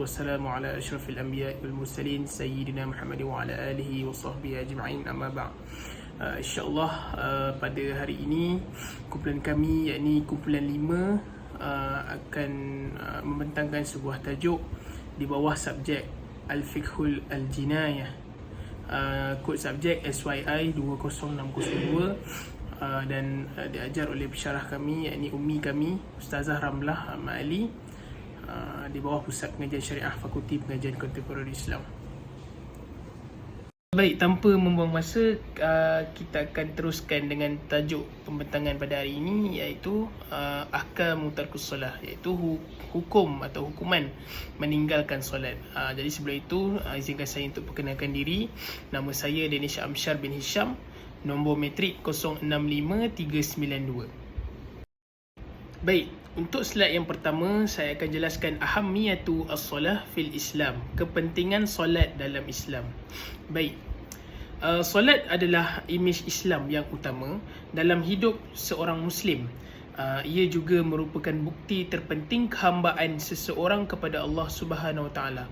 wassalamu ala asyrafil anbiya wal mursalin sayyidina Muhammad wa ala alihi wa sahbihi ajma'in, amma ba'd. InsyaAllah pada hari ini kumpulan kami, yakni kumpulan 5, akan membentangkan sebuah tajuk di bawah subjek Al-Fiqhul Al-Jinayah, kod subjek SYI 20602, dan diajar oleh pensyarah kami, yakni Ummi kami, Ustazah Ramlah Ma'ali, di bawah Pusat Pengajian Syariah Fakulti Pengajian Kontemporari Islam. Baik, tanpa membuang masa, kita akan teruskan dengan tajuk pembentangan pada hari ini, iaitu ahkamu tarkus solah, iaitu hukum atau hukuman meninggalkan solat. Jadi sebelum itu, izinkan saya untuk perkenalkan diri. Nama saya Danish Amsyar bin Hisham, nombor metrik 065392. Baik, untuk slide yang pertama, saya akan jelaskan ahammiyatu as-solah fil Islam, kepentingan solat dalam Islam. Baik, solat adalah imej Islam yang utama dalam hidup seorang Muslim. Ia juga merupakan bukti terpenting kehambaan seseorang kepada Allah Subhanahu Wa Taala.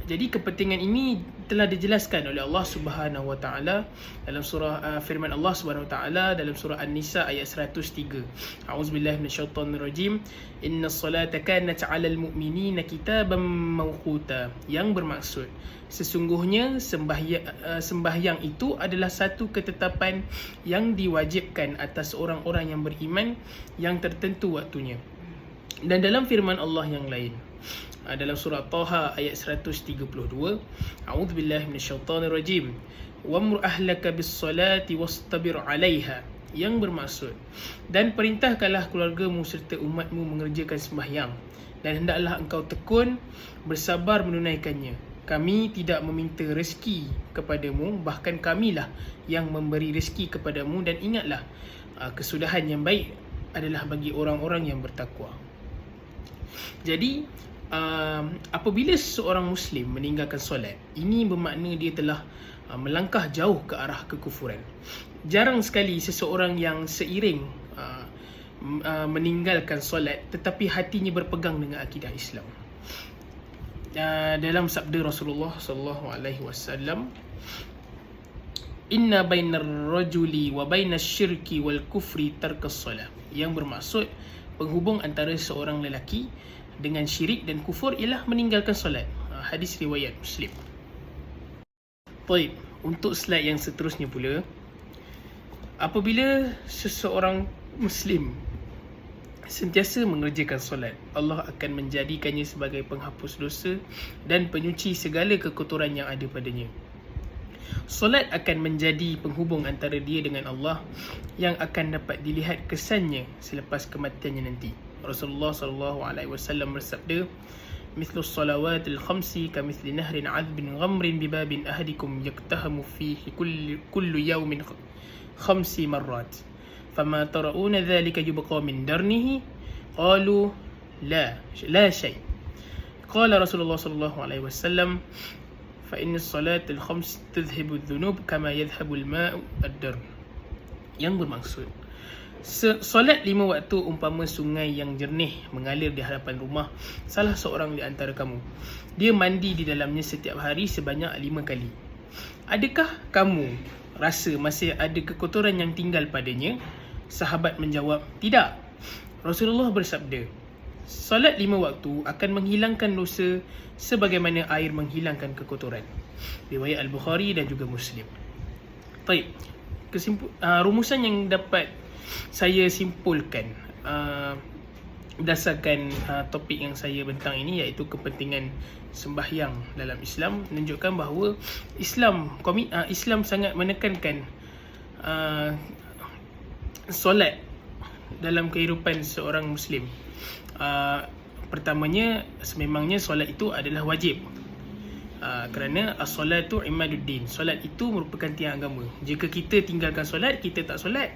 Jadi kepentingan ini telah dijelaskan oleh Allah Subhanahu Wa Taala dalam surah firman Allah Subhanahu Wa Taala dalam surah An-Nisa ayat 103. A'udzubillahi minasyaitonirrajim. Innas salata kanat 'alal mu'minina kitaban mawquta, yang bermaksud sesungguhnya sembahyang itu adalah satu ketetapan yang diwajibkan atas orang-orang yang beriman yang tertentu waktunya. Dan dalam firman Allah yang lain, dalam surah Taha ayat 132, A'udzubillahi minasyaitonirrajim. Wamur ahlaka bis-salati wastabir 'alaiha, yang bermaksud dan perintahkanlah keluargamu serta umatmu mengerjakan sembahyang, dan hendaklah engkau tekun bersabar menunaikannya. Kami tidak meminta rezeki kepadamu, bahkan kamilah yang memberi rezeki kepadamu, dan ingatlah kesudahan yang baik adalah bagi orang-orang yang bertakwa. Jadi apabila seorang Muslim meninggalkan solat, ini bermakna dia telah melangkah jauh ke arah kekufuran. Jarang sekali seseorang yang seiring meninggalkan solat tetapi hatinya berpegang dengan akidah Islam. Dalam sabda Rasulullah SAW, Inna bainar rajuli wa bainas syirki wal kufri tarkas salah, yang bermaksud penghubung antara seorang lelaki dengan syirik dan kufur ialah meninggalkan solat. Hadis riwayat Muslim. Baik, untuk slide yang seterusnya pula, apabila seseorang Muslim sentiasa mengerjakan solat, Allah akan menjadikannya sebagai penghapus dosa dan penyuci segala kekotoran yang ada padanya. Solat akan menjadi penghubung antara dia dengan Allah yang akan dapat dilihat kesannya selepas kematiannya nanti. Rasulullah SAW bersabda, "Mithlu salawatil khamsi kamithli nahrin 'adbin ghamrin bibabin ahadikum yaktahamu fihi kullu yawmin khamsi marrat. Fama tara'una dhalika yubqa min darnihi?" Qalu la shay. Qala Rasulullah SAW, "Fa inna salatil khams tudhhibu adh-dhunub kama yadhhabu al-ma'u ad-darn." Yang bermaksud, solat 5 waktu umpama sungai yang jernih mengalir di hadapan rumah salah seorang di antara kamu. Dia mandi di dalamnya setiap hari sebanyak 5 kali. Adakah kamu rasa masih ada kekotoran yang tinggal padanya? Sahabat menjawab, tidak. Rasulullah bersabda, solat 5 waktu akan menghilangkan dosa sebagaimana air menghilangkan kekotoran. Riwayat Al-Bukhari dan juga Muslim. Baik, rumusan yang dapat saya simpulkan berdasarkan topik yang saya bentang ini, iaitu kepentingan sembahyang dalam Islam, menunjukkan bahawa Islam sangat menekankan solat dalam kehidupan seorang Muslim. Pertamanya, sememangnya solat itu adalah wajib, kerana as-salatu imaduddin, solat itu merupakan tiang agama. Jika kita tinggalkan solat, kita tak solat,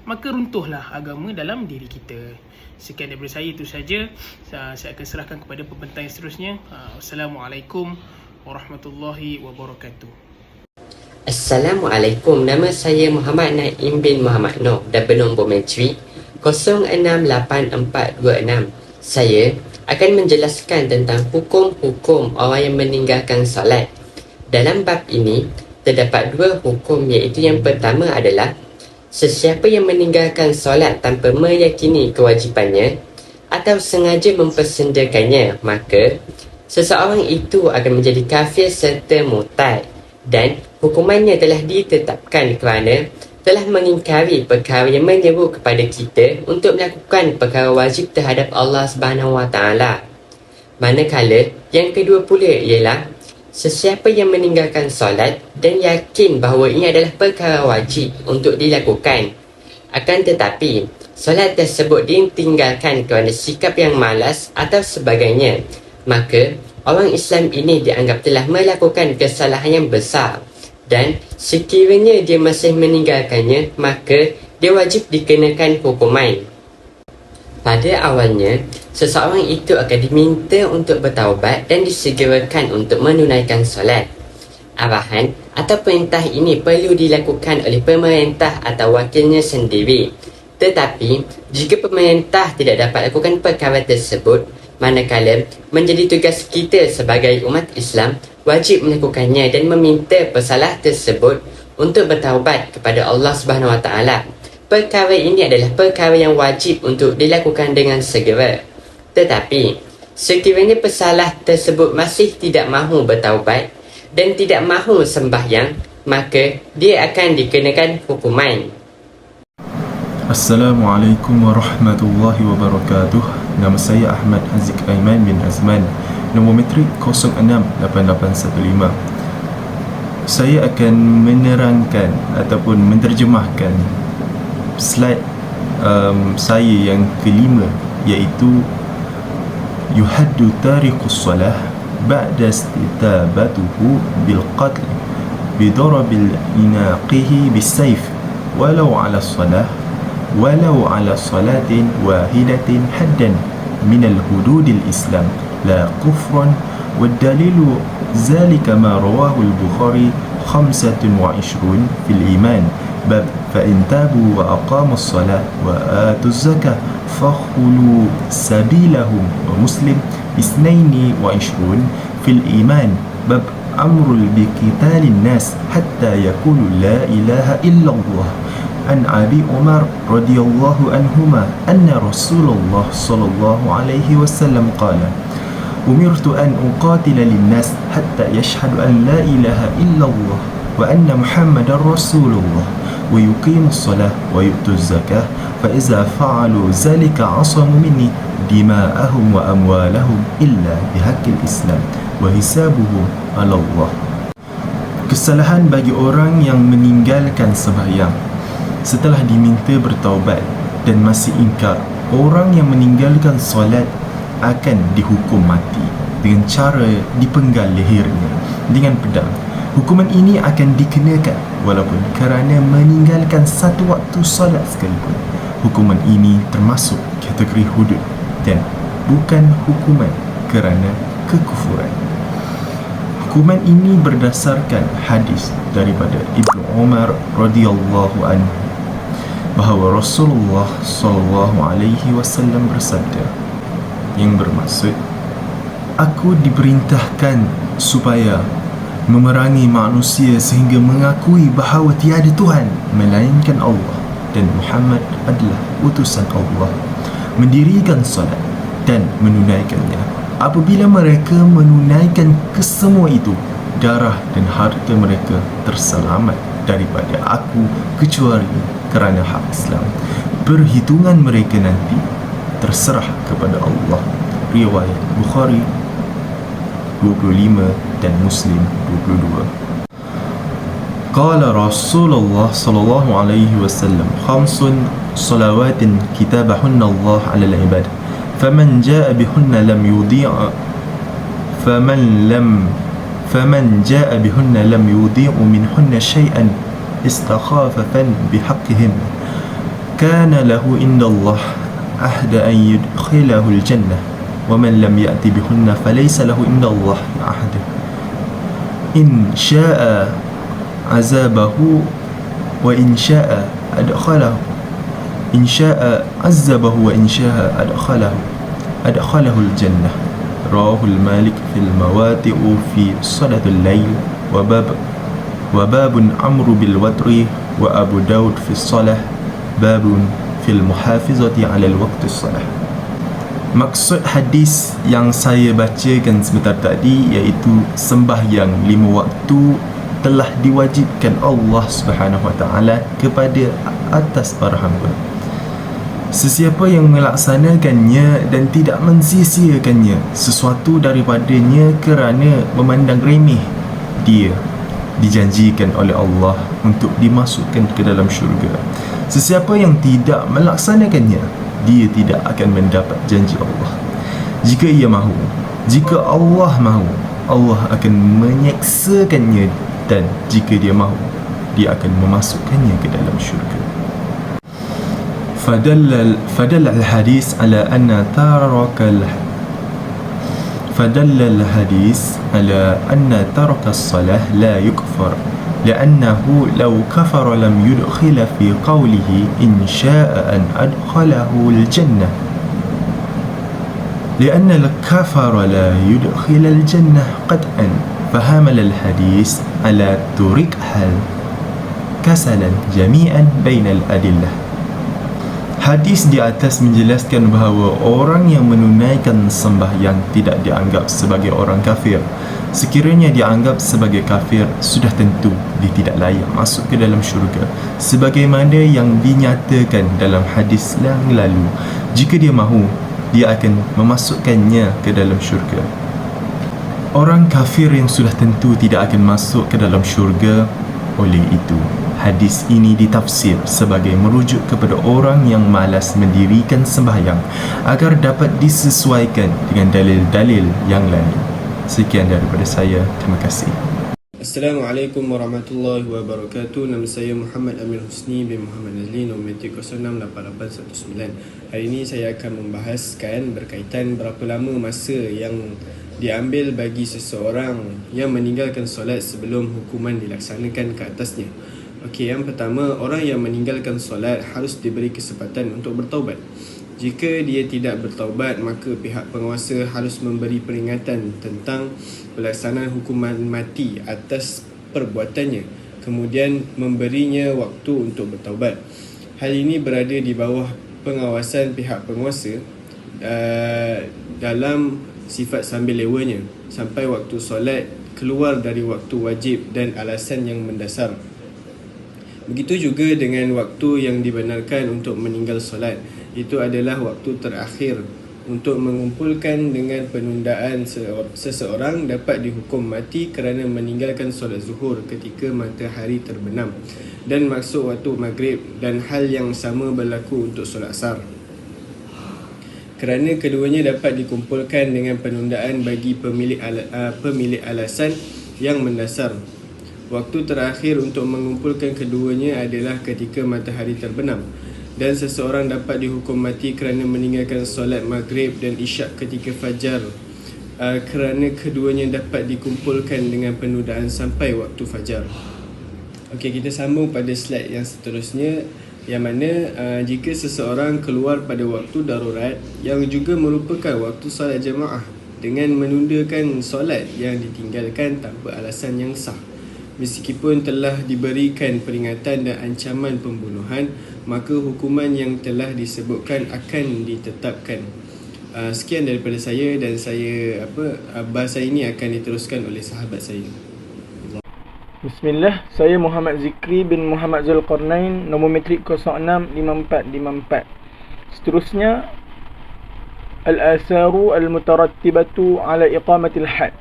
maka runtuhlah agama dalam diri kita. Sekian daripada saya, itu saja. Saya akan serahkan kepada pembentang yang seterusnya. Wassalamualaikum warahmatullahi wabarakatuh. Assalamualaikum, nama saya Muhammad Naim bin Muhammad Noh dan bernombor matrik 06846 Saya akan menjelaskan tentang hukum-hukum orang yang meninggalkan solat. Dalam bab ini, terdapat dua hukum, iaitu yang pertama adalah sesiapa yang meninggalkan solat tanpa meyakini kewajipannya atau sengaja mempersendakannya, maka seseorang itu akan menjadi kafir serta murtad, dan hukumannya telah ditetapkan kerana telah mengingkari perkara yang menyeru kepada kita untuk melakukan perkara wajib terhadap Allah Subhanahu Wa Taala. Manakala yang kedua pula ialah sesiapa yang meninggalkan solat dan yakin bahawa ini adalah perkara wajib untuk dilakukan, akan tetapi solat tersebut ditinggalkan kerana sikap yang malas atau sebagainya, maka orang Islam ini dianggap telah melakukan kesalahan yang besar, dan sekiranya dia masih meninggalkannya, maka dia wajib dikenakan hukuman. Pada awalnya, seseorang itu akan diminta untuk bertaubat dan disegerakan untuk menunaikan solat. Arahan atau perintah ini perlu dilakukan oleh pemerintah atau wakilnya sendiri. Tetapi, jika pemerintah tidak dapat lakukan perkara tersebut, manakala menjadi tugas kita sebagai umat Islam wajib melakukannya dan meminta pesalah tersebut untuk bertaubat kepada Allah Subhanahu Wa Taala. Perkara ini adalah perkara yang wajib untuk dilakukan dengan segera. Tetapi, sekiranya pesalah tersebut masih tidak mahu bertaubat dan tidak mahu sembahyang, maka dia akan dikenakan hukuman. Assalamualaikum warahmatullahi wabarakatuh. Nama saya Ahmad Haziq Aiman bin Azman, nombor metrik 068815. Saya akan menerangkan ataupun menterjemahkan slide saya yang kelima, iaitu yuhaddu tariqus salah ba'da istitabatuhu bil qatl bidarabil inaqihi bisayf walau ala salah walau ala salatin wahidatin haddan minal hududil Islam la kufran, والدليل ذلك ما رواه البخاري 25 في الإيمان باب فإن تابوا وأقاموا الصلاة وآتوا الزكاة فخلوا سبيلهم، ومسلم 22 في الإيمان باب أمر بقتال الناس حتى يقولوا لا إله إلا الله. عن أبي عمر رضي الله عنهما أن رسول الله صلى الله عليه وسلم قال أمرت أن أقاتل للناس حتى يشهدوا أن لا إله إلا الله وأن محمد رسول الله ويقيموا الصلاة ويؤتوا الزكاة فإذا فعلوا ذلك عصموا مني دماءهم وأموالهم إلا بحق الإسلام وحسابهم على الله. Kesalahan bagi orang yang meninggalkan sembahyang setelah diminta bertaubat dan masih ingkar. Orang yang meninggalkan solat akan dihukum mati dengan cara dipenggal lehernya dengan pedang. Hukuman ini akan dikenakan walaupun kerana meninggalkan satu waktu solat sekalipun. Hukuman ini termasuk kategori hudud dan bukan hukuman kerana kekufuran. Hukuman ini berdasarkan hadis daripada Ibnu Umar radhiyallahu anhu bahawa Rasulullah sallallahu alaihi wasallam bersabda, yang bermaksud, aku diperintahkan supaya memerangi manusia sehingga mengakui bahawa tiada Tuhan melainkan Allah dan Muhammad adalah utusan Allah, mendirikan solat dan menunaikannya. Apabila mereka menunaikan kesemua itu, darah dan harta mereka terselamat daripada aku kecuali kerana hak Islam. Perhitungan mereka nanti terserah kepada Allah. Riwayat Bukhari 25 dan Muslim 22. Qala Rasulullah sallallahu alaihi wasallam, khamsun salawatin kitabahunna Allah 'ala al-ibad faman jaa bihunna lam yudhi' faman jaa bihunna lam yudhi'u minhunna shay'an istakhafafan bihaqqihim kana lahu inda Allah ahda an yudkhilahu al-jannah wa man lam ya'ti bihunna falaysa lahu inda Allah ahd in sha'a azabahu wa in sha'a adkhalahu in sha'a azabahu wa in sha'a adkhalahu أدخله الجنة. رواه المالك في المواتئ في صلاة الليل وباب عمرو بالوتر وأبو داود في الصلاة باب في المحافظة على الوقت الصلاة. Maksud hadis yang saya bacakan sebentar tadi iaitu sembahyang 5 waktu telah diwajibkan Allah Subhanahu Wa Taala kepada atas para hamba. Sesiapa yang melaksanakannya dan tidak mensia-siakannya sesuatu daripadanya kerana memandang remeh, dia dijanjikan oleh Allah untuk dimasukkan ke dalam syurga. Sesiapa yang tidak melaksanakannya, dia tidak akan mendapat janji Allah. Jika ia mahu, jika Allah mahu, Allah akan menyeksakannya, dan jika dia mahu, dia akan memasukkannya ke dalam syurga. فدل الحديث على أن ترك الصلاة لا يكفر لأنه لو كفر لم يدخل في قوله إن شاء أن أدخله الجنة لأن الكفر لا يدخل الجنة قطعا فحمل الحديث على تركها كسلا جميعا بين الأدلة. Hadis di atas menjelaskan bahawa orang yang menunaikan sembahyang tidak dianggap sebagai orang kafir. Sekiranya dianggap sebagai kafir, sudah tentu dia tidak layak masuk ke dalam syurga, sebagaimana yang dinyatakan dalam hadis yang lalu. Jika dia mahu, dia akan memasukkannya ke dalam syurga. Orang kafir yang sudah tentu tidak akan masuk ke dalam syurga. Oleh itu, hadis ini ditafsir sebagai merujuk kepada orang yang malas mendirikan sembahyang agar dapat disesuaikan dengan dalil-dalil yang lain. Sekian daripada saya. Terima kasih. Assalamualaikum warahmatullahi wabarakatuh. Nama saya Muhammad Amir Husni bin Muhammad Nazli, nombor metik 068819. Hari ini saya akan membahaskan berkaitan berapa lama masa yang diambil bagi seseorang yang meninggalkan solat sebelum hukuman dilaksanakan ke atasnya. Okey, yang pertama, orang yang meninggalkan solat harus diberi kesempatan untuk bertaubat. Jika dia tidak bertaubat, maka pihak penguasa harus memberi peringatan tentang pelaksanaan hukuman mati atas perbuatannya, kemudian memberinya waktu untuk bertaubat. Hal ini berada di bawah pengawasan pihak penguasa dalam sifat sambil lewanya sampai waktu solat keluar dari waktu wajib dan alasan yang mendasar. Begitu juga dengan waktu yang dibenarkan untuk meninggal solat. Itu adalah waktu terakhir untuk mengumpulkan dengan penundaan seseorang dapat dihukum mati kerana meninggalkan solat zuhur ketika matahari terbenam dan masuk waktu maghrib, dan hal yang sama berlaku untuk solat asar. Kerana keduanya dapat dikumpulkan dengan penundaan bagi pemilik alasan yang mendasar. Waktu terakhir untuk mengumpulkan keduanya adalah ketika matahari terbenam, dan seseorang dapat dihukum mati kerana meninggalkan solat maghrib dan isyak ketika fajar, kerana keduanya dapat dikumpulkan dengan penundaan sampai waktu fajar. Okey, kita sambung pada slide yang seterusnya, yang mana jika seseorang keluar pada waktu darurat yang juga merupakan waktu solat jemaah dengan menundakan solat yang ditinggalkan tanpa alasan yang sah, meskipun telah diberikan peringatan dan ancaman pembunuhan, maka hukuman yang telah disebutkan akan ditetapkan. Sekian daripada saya, dan bahasa ini akan diteruskan oleh sahabat saya. Bismillah, saya Muhammad Zikri bin Muhammad Zulqarnain, nombor metrik 065454. Seterusnya, al-atharu al-mutarattibatu ala iqamatil had,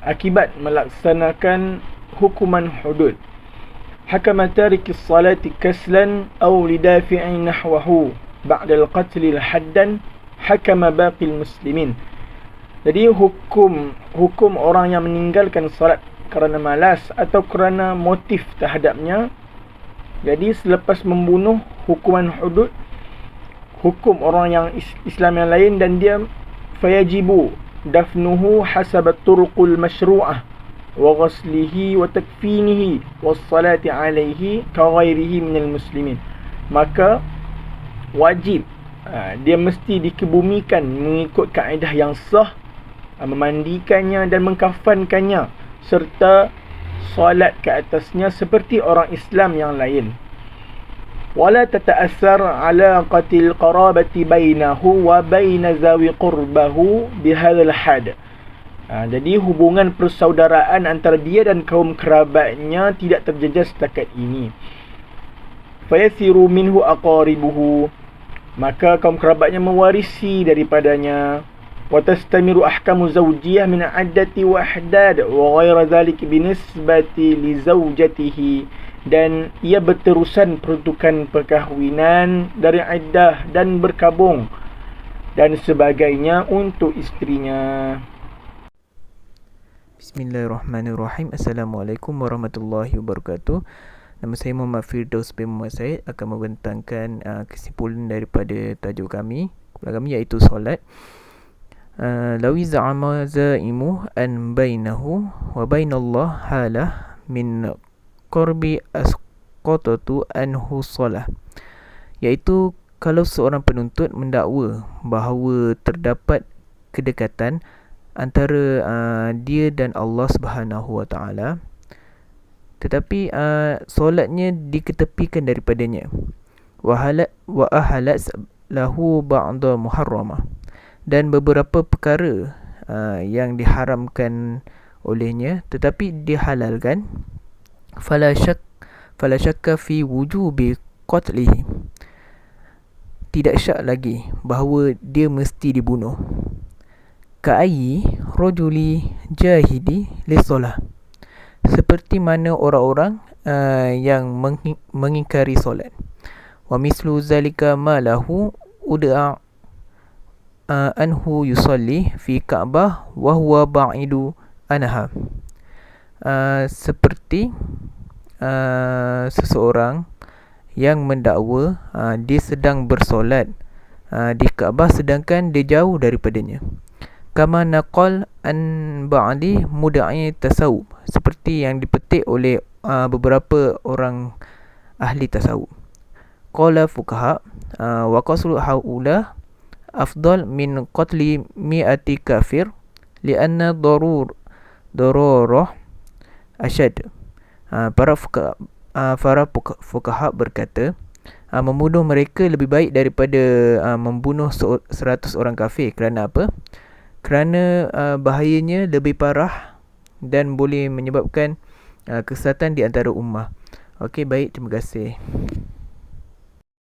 akibat melaksanakan hukuman hudud. Hakama tarikis salati kaslan aw lidafi'i nahwahu ba'da al-qatl haddan hakama baqil muslimin. Jadi hukum orang yang meninggalkan salat kerana malas atau kerana motif terhadapnya. Jadi selepas membunuh, hukuman hudud, hukum orang yang Islam yang lain, dan dia fayajibu dafnuhu hasab turuqul masyru'ah wa ghaslihi wa takfinihi was salati alaihi ka ghairihi minal muslimin. Maka wajib dia mesti dikebumikan mengikut kaedah yang sah, memandikannya dan mengkafankannya serta solat ke atasnya seperti orang Islam yang lain. Wala tata'assar alaqatil qarabati bainahu wa bain zawi qurbahu bihadzal had. Jadi hubungan persaudaraan antara dia dan kaum kerabatnya tidak terjejas setakat ini. Fayasiru minhu aqaribuhu, maka kaum kerabatnya mewarisi daripadanya. Wa tastamiru ahkamu zawjiyah min addati wa ahdad wa ghaira dhalik binisbati li zawjatihi, dan ia berterusan peruntukan perkahwinan dari iddah dan berkabung dan sebagainya untuk isterinya. Bismillahirrahmanirrahim. Assalamualaikum warahmatullahi wabarakatuh. Nama saya Muhammad Firdaus bin Muhammad Said, akan membentangkan kesimpulan daripada tajuk kami iaitu solat. Lawi za'ama za'imu an bainahu wa bainallah halah min qurbi asqatatu anhu solah, iaitu kalau seorang penuntut mendakwa bahawa terdapat kedekatan antara dia dan Allah Subhanahu wa taala, tetapi solatnya diketepikan daripadanya. Wa ahalat lahu ba'da muharramah, dan beberapa perkara yang diharamkan olehnya tetapi dihalalkan. Fala syakka fi wujubi qatlihi, tidak syak lagi bahawa dia mesti dibunuh. Ka'ayyi rajuli jahidi lisolah, seperti mana orang-orang yang mengingkari solat. Wa mislu zalika ma lahu ud'a anhu yusalli fi Ka'bah wa huwa ba'idu anha, seperti seseorang yang mendakwa dia sedang bersolat di Kaabah sedangkan dia jauh daripadanya. Kama naqal an ba'di mudda'i tasawuf, seperti yang dipetik oleh beberapa orang ahli tasawuf. Qala fuqaha wa qasru haula afdal min qatli mi'ati kafir lianna darurah asyad. Para fuqaha berkata membunuh mereka lebih baik daripada membunuh 100 orang kafir. Kerana apa? Kerana bahayanya lebih parah dan boleh menyebabkan kesesatan di antara ummah. Okey, baik, terima kasih.